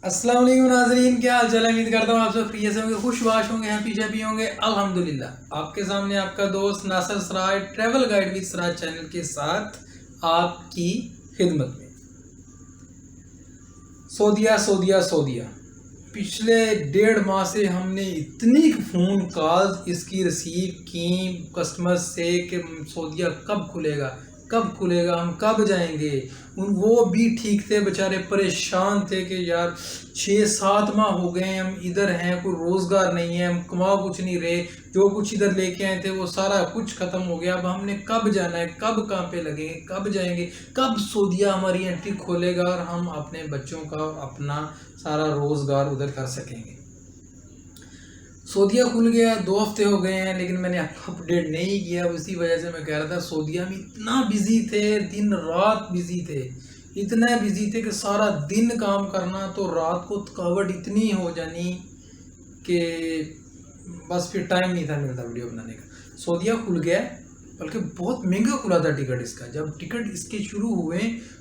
अस्सलाम वालेकुम नाज़रीन, क्या हाल चाल है। उम्मीद करता हूँ आप सब खैरियत से होंगे, खुशबाश होंगे, हैप्पी होंगे। अल्हम्दुलिल्लाह। आपके सामने आपका दोस्त Nasar Saraj travel guide with Saraj channel के साथ आपकी खिदमत में। सऊदीया पिछले 1.5 माह से हमने इतनी फ़ोन कॉल्स इसकी रिसीव की कस्टमर से कि सऊदीया कब खुलेगा, हम कब जाएंगे। वो भी ठीक थे, बेचारे परेशान थे कि यार 6-7 माह हो गए हम इधर हैं, कोई रोज़गार नहीं है, हम कमा कुछ नहीं रहे, जो कुछ इधर लेके आए थे वो सारा कुछ ख़त्म हो गया। अब हमने कब जाना है, कब कहाँ पे लगेंगे, कब जाएंगे, कब सऊदीया हमारी एंट्री खोलेगा और हम अपने बच्चों का अपना सारा रोज़गार उधर कर सकेंगे। सऊदीया खुल गया, 2 हफ्ते हो गए हैं, लेकिन मैंने अपडेट नहीं किया। उसी वजह से मैं कह रहा था सऊदीया में इतना बिजी थे, दिन रात बिजी थे, इतना बिजी थे कि सारा दिन काम करना तो रात को थकावट इतनी हो जानी कि बस फिर टाइम नहीं था मिलता वीडियो बनाने का। सऊदीया खुल गया, बल्कि बहुत महंगा खुला था टिकट इसका। जब टिकट इसके शुरू हुए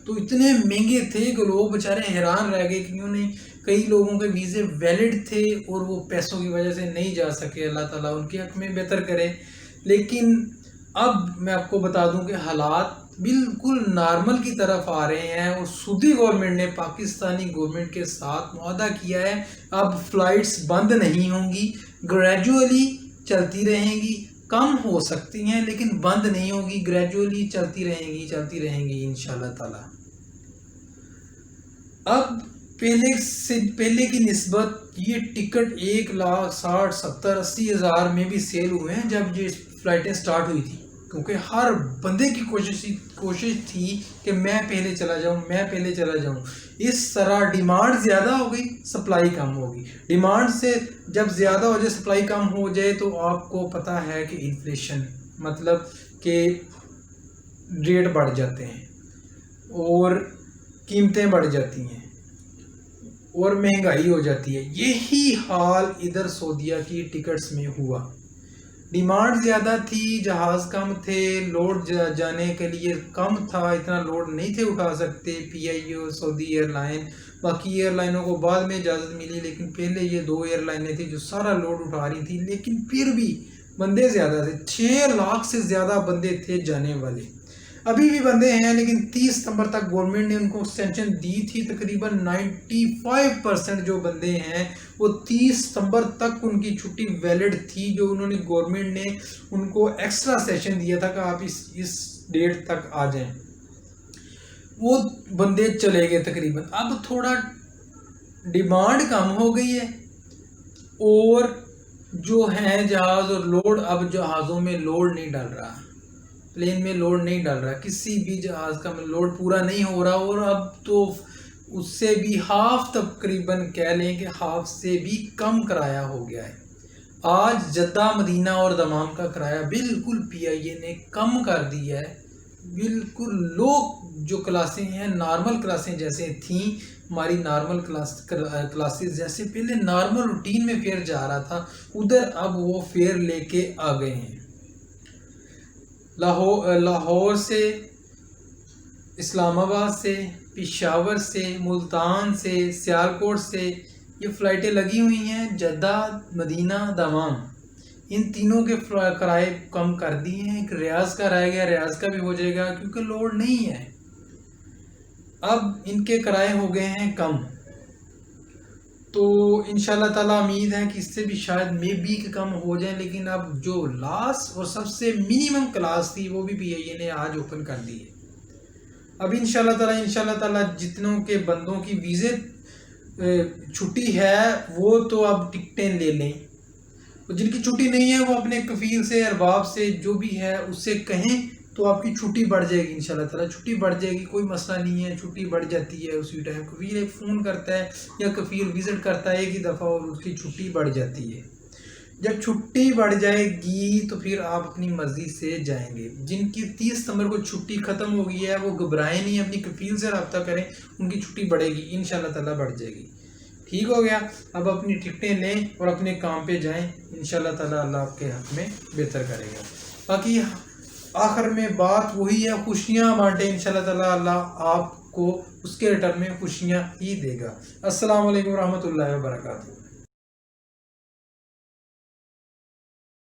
तो इतने महंगे थे कि लोग बेचारे हैरान रह गए, क्योंकि कई लोगों के वीज़े वैलिड थे और वो पैसों की वजह से नहीं जा सके। अल्लाह ताला उनके हक़ में बेहतर करे। लेकिन अब मैं आपको बता दूं कि हालात बिल्कुल नॉर्मल की तरफ आ रहे हैं और सऊदी गवर्नमेंट ने पाकिस्तानी गवर्नमेंट के साथ मुआहदा किया है, अब फ़्लाइट्स बंद नहीं होंगी, ग्रेजुअली चलती रहेंगी, कम हो सकती हैं लेकिन बंद नहीं होगी, ग्रेजुअली चलती रहेंगी इंशाल्लाह ताला। अब पहले की निस्बत ये टिकट 1,60,70,80 हज़ार में भी सेल हुए हैं जब ये फ़्लाइटें स्टार्ट हुई थी, क्योंकि हर बंदे की कोशिश थी कि मैं पहले चला जाऊं। इस तरह डिमांड ज़्यादा हो गई, सप्लाई कम होगी। डिमांड से जब ज़्यादा हो जाए, सप्लाई कम हो जाए, तो आपको पता है कि इन्फ्लेशन मतलब कि रेट बढ़ जाते हैं और कीमतें बढ़ जाती हैं और महंगाई हो जाती है। यही हाल इधर सऊदीया की टिकट्स में हुआ। डिमांड ज़्यादा थी, जहाज़ कम थे, लोड जाने के लिए कम था, इतना लोड नहीं थे उठा सकते PIO, सऊदी एयरलाइन। बाकी एयरलाइनों को बाद में इजाज़त मिली, लेकिन पहले ये 2 एयरलाइनें थी जो सारा लोड उठा रही थी। लेकिन फिर भी बंदे ज़्यादा थे, 6 लाख से ज़्यादा बंदे थे जाने वाले। अभी भी बंदे हैं, लेकिन 30 सितंबर तक गवर्नमेंट ने उनको एक्सटेंशन दी थी। तकरीबन 95% जो बंदे हैं वो 30 सितंबर तक उनकी छुट्टी वैलिड थी, जो उन्होंने गवर्नमेंट ने उनको एक्स्ट्रा सेशन दिया था कि आप इस डेट तक आ जाएं। वो बंदे चले गए तकरीबन। अब थोड़ा डिमांड कम हो गई है और जो है जहाज़ और लोड, अब जहाज़ों में लोड नहीं डल रहा, प्लेन में लोड नहीं डाल रहा, किसी भी जहाज़ का लोड पूरा नहीं हो रहा। और अब तो उससे भी हाफ, तकरीबन कह लें कि हाफ से भी कम किराया हो गया है। आज जद्दा, मदीना और दमाम का किराया बिल्कुल PIA ने कम कर दिया है। बिल्कुल लो जो क्लासें हैं, नॉर्मल क्लासें जैसे थीं, हमारी नॉर्मल क्लासेस जैसे पहले नॉर्मल रूटीन में फेयर जा रहा था, उधर अब वो फेयर लेके आ गए हैं। लाहौर से, इस्लामाबाद से, पेशावर से, मुल्तान से, सियालकोट से ये फ़्लाइटें लगी हुई हैं। जद्दा, मदीना, दमाम, इन तीनों के किराए कम कर दिए हैं। एक रियाज का रह गया, रियाज का भी हो जाएगा क्योंकि लोड नहीं है। अब इनके किराए हो गए हैं कम, तो इंशाल्लाह ताला उम्मीद है कि इससे भी शायद मे बी के कम हो जाए। लेकिन अब जो लास्ट और सबसे मिनिमम क्लास थी वो भी PIA ने आज ओपन कर दी है। अब इंशाल्लाह ताला जितनों के बंदों की वीज़े छुट्टी है वो तो अब टिकटें ले लें, और जिनकी छुट्टी नहीं है वो अपने कफ़ील से, अरबाब से, जो भी है उससे कहें तो आपकी छुट्टी बढ़ जाएगी। इंशाल्लाह ताला छुट्टी बढ़ जाएगी, कोई मसला नहीं है, छुट्टी बढ़ जाती है उसी टाइम। कफ़ील एक फ़ोन करता है या कफ़ील विज़िट करता है एक ही दफ़ा और उसकी छुट्टी बढ़ जाती है। जब छुट्टी बढ़ जाएगी तो फिर आप अपनी मर्ज़ी से जाएंगे। जिनकी 30 सितंबर को छुट्टी ख़त्म हो गई है वो घबराएं नहीं, अपनी कफ़ील से रब्ता करें, उनकी छुट्टी बढ़ेगी, इंशाल्लाह ताला बढ़ जाएगी। ठीक हो गया। अब अपनी टिकटें लें और अपने काम पे जाएं, इंशाल्लाह ताला अल्लाह आपके हक़ में बेहतर करेगा। बाकी आखिर में बात वही है, खुशियाँ बांटें इंशाल्लाह ताला। अल्लाह आप کو اس کے ریٹرن میں خوشیاں ہی دے گا۔ السلام علیکم ورحمۃ اللہ وبرکاتہ۔